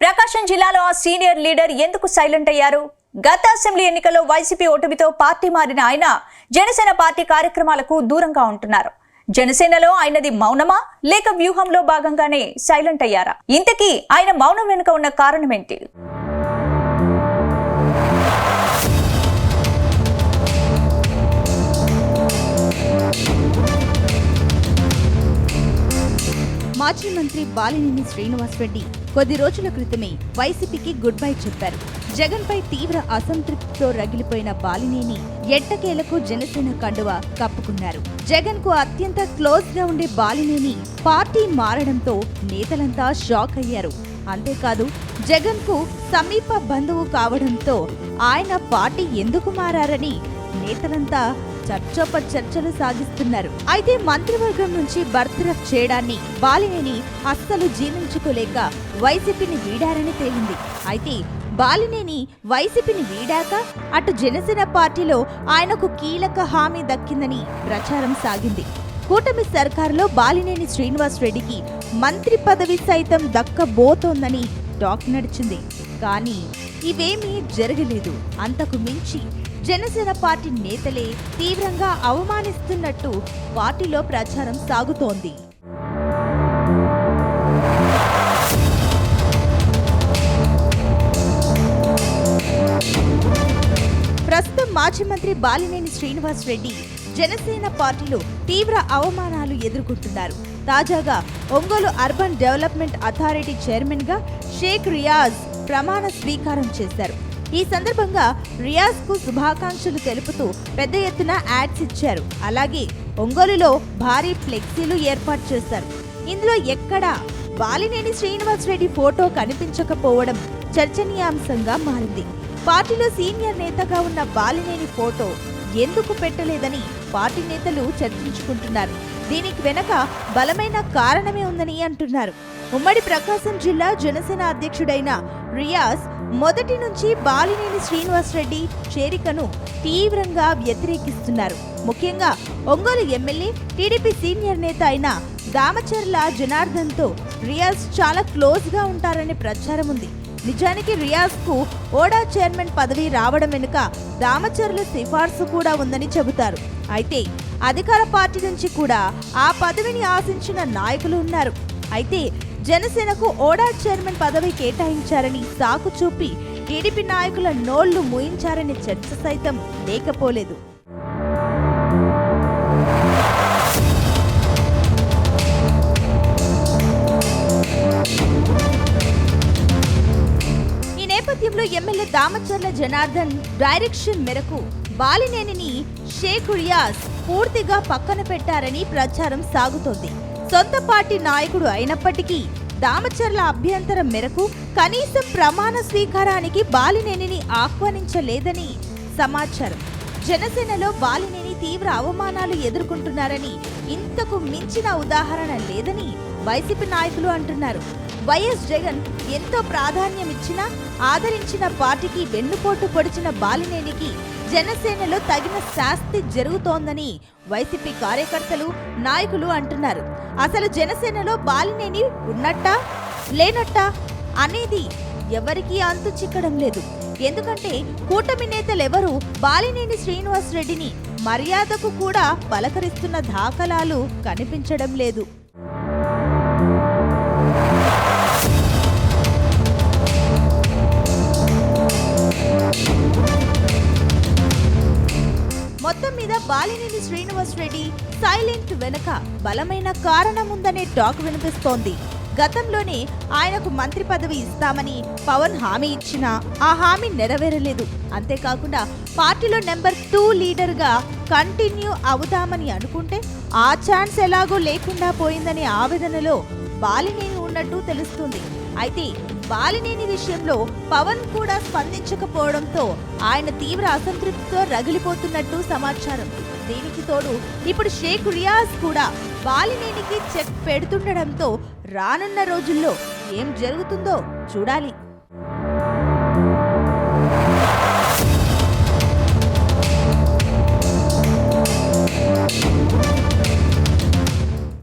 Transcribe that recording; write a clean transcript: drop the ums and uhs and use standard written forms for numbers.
ప్రకాశం జిల్లాలో ఆ senior leader ఎందుకు సైలెంట్ అయ్యారు? గత అసెంబ్లీ ఎన్నికల్లో వైసీపీ ఓటమితో పార్టీ మారిన ఆయన జనసేన పార్టీ కార్యక్రమాలకు దూరంగా ఉంటున్నారు. జనసేనలో ఆయనది మౌనమా లేక వ్యూహంలో భాగంగానే సైలెంట్ అయ్యారా? ఇంతకీ ఆయన మౌనం వెనుక ఉన్న కారణం ఏంటి? మాజీ మంత్రి బాలినేని శ్రీనివాసరెడ్డి కొద్ది రోజుల క్రితమే వైసీపీకి గుడ్ బై చెప్పారు. జగన్ పై తీవ్ర అసంతృప్తితో రగిలిపోయిన బాలినేని ఎట్టకేలకు జనసేన కండువా కప్పుకున్నారు. జగన్ కు అత్యంత క్లోజ్ గా ఉండే బాలినేని పార్టీ మారడంతో నేతలంతా షాక్ అయ్యారు. అంతేకాదు జగన్ కు సమీప బంధువు కావడంతో ఆయన పార్టీ ఎందుకు మారారని నేతలంతా చర్చలు సాగిస్తున్నారు. అయితే మంత్రివర్గం నుంచి బర్తరఫ్ చేయడాన్ని బాలినేని అస్సలు జీర్ణించుకోలేక వైసీపీని వీడారని తేలింది. అయితే బాలినేని వైసీపీని వీడాక అటు జనసేన పార్టీలో ఆయనకు కీలక హామీ దక్కిందని ప్రచారం సాగింది. కూటమి సర్కారులో బాలినేని శ్రీనివాసరెడ్డికి మంత్రి పదవి సైతం దక్కబోతోందని టాక్ నడిచింది. కానీ ఇవేమీ జరగలేదు. అంతకు మించి జనసేన పార్టీ నేతలే తీవ్రంగా అవమానిస్తున్నట్టు పార్టీలో ప్రచారం సాగుతోంది. ప్రస్తుతం మాజీ మంత్రి బాలినేని శ్రీనివాసరెడ్డి జనసేన పార్టీలో తీవ్ర అవమానాలు ఎదుర్కొంటున్నారు. తాజాగా Ongole urban development authority chairman గా షేక్ రియాజ్ ప్రమాణ స్వీకారం చేశారు. ఈ సందర్భంగా రియాజ్ కు శుభాకాంక్షలు తెలుపుతూ పెద్ద ఎత్తున యాడ్స్ ఇచ్చారు. అలాగే ఒంగోలులో భారీ ఫ్లెక్సీలు ఏర్పాటు చేశారు. ఇందులో ఎక్కడా బాలినేని శ్రీనివాసరెడ్డి ఫోటో కనిపించకపోవడం చర్చనీయాంశంగా మారింది. పార్టీలో సీనియర్ నేతగా ఉన్న బాలినేని ఫోటో ఎందుకు పెట్టలేదని పార్టీ నేతలు చర్చించుకుంటున్నారు. దీనికి వెనక బలమైన కారణమే ఉందని అంటున్నారు. ఉమ్మడి ప్రకాశం జిల్లా జనసేన అధ్యక్షుడైన రియాజ్ మొదటి నుంచి బాలినేని శ్రీనివాసరెడ్డి చేరికను తీవ్రంగా వ్యతిరేకిస్తున్నారు. ముఖ్యంగా ఒంగోలు ఎమ్మెల్యే టీడీపీ సీనియర్ నేత అయిన దామచర్ల జనార్దన్ తో రియాజ్ చాలా క్లోజ్ గా ఉంటారనే ప్రచారం ఉంది. నిజానికి రియాజ్ కు ఓడా చైర్మన్ పదవి రావడం వెనుక దామచర్ల సిఫార్సు కూడా ఉందని చెబుతారు. అయితే అధికార పార్టీ నుంచి కూడా ఆ పదవిని ఆశించిన నాయకులు ఉన్నారు. అయితే జనసేనకు ఓడా చైర్మన్ పదవి కేటాయించారని సాకు చూపి టీడీపీ నాయకుల నోళ్లు మూయించారనే చర్చ సైతం లేకపోలేదు. ఈ నేపథ్యంలో ఎమ్మెల్యే దామచర్ల జనార్దన్ డైరెక్షన్ మేరకు బాలినేనిని షేక్ రియాజ్ పూర్తిగా పక్కన పెట్టారని ప్రచారం సాగుతోంది. సొంత పార్టీ నాయకుడు అయినప్పటికీ దామచర్ల అభ్యంతరం మేరకు కనీసం ప్రమాణ స్వీకారానికి బాలినేనిని ఆహ్వానించలేదని సమాచారం. జనసేనలో బాలినేని తీవ్ర అవమానాలు ఎదుర్కొంటున్నారని, ఇంతకు మించిన ఉదాహరణ లేదని వైసీపీ నాయకులు అంటున్నారు. వైఎస్ జగన్ ఎంతో ప్రాధాన్యమిచ్చినా ఆదరించిన పార్టీకి వెన్నుపోటు పొడిచిన బాలినేనికి జనసేనలో తగిన శాస్తి జరుగుతోందని వైసీపీ కార్యకర్తలు నాయకులు అంటున్నారు. అసలు జనసేనలో బాలినేని ఉన్నట్టా లేనట్టా అనేది ఎవరికీ అంతు చిక్కడం లేదు. ఎందుకంటే కూటమి నేతలెవరూ బాలినేని శ్రీనివాసరెడ్డిని మర్యాదకు కూడా పలకరిస్తున్న దాఖలాలు కనిపించడం లేదు. మొత్తం మీద బాలినేని శ్రీనివాసరెడ్డి సైలెంట్ వెనుక బలమైన కారణం ఉందనే టాక్ వినిపిస్తోంది. గతంలోనే ఆయనకు మంత్రి పదవి ఇస్తామని పవన్ హామీ ఇచ్చినా ఆ హామీ నెరవేరలేదు. అంతేకాకుండా పార్టీలో నెంబర్ 2 లీడర్ గా కంటిన్యూ అవుదామని అనుకుంటే ఆ ఛాన్స్ ఎలాగో లేకుండా పోయిందనే ఆవేదనలో బాలినేని ఉన్నట్టు తెలుస్తుంది. అయితే బాలినేని విషయంలో పవన్ కూడా స్పందించకపోవడంతో ఆయన తీవ్ర అసంతృప్తితో రగిలిపోతున్నట్టు సమాచారం. దీనికి తోడు ఇప్పుడు షేక్ రియాజ్ కూడా బాలినేనికి చెక్ పెడుతుండడంతో రానున్న రోజుల్లో ఏం జరుగుతుందో చూడాలి.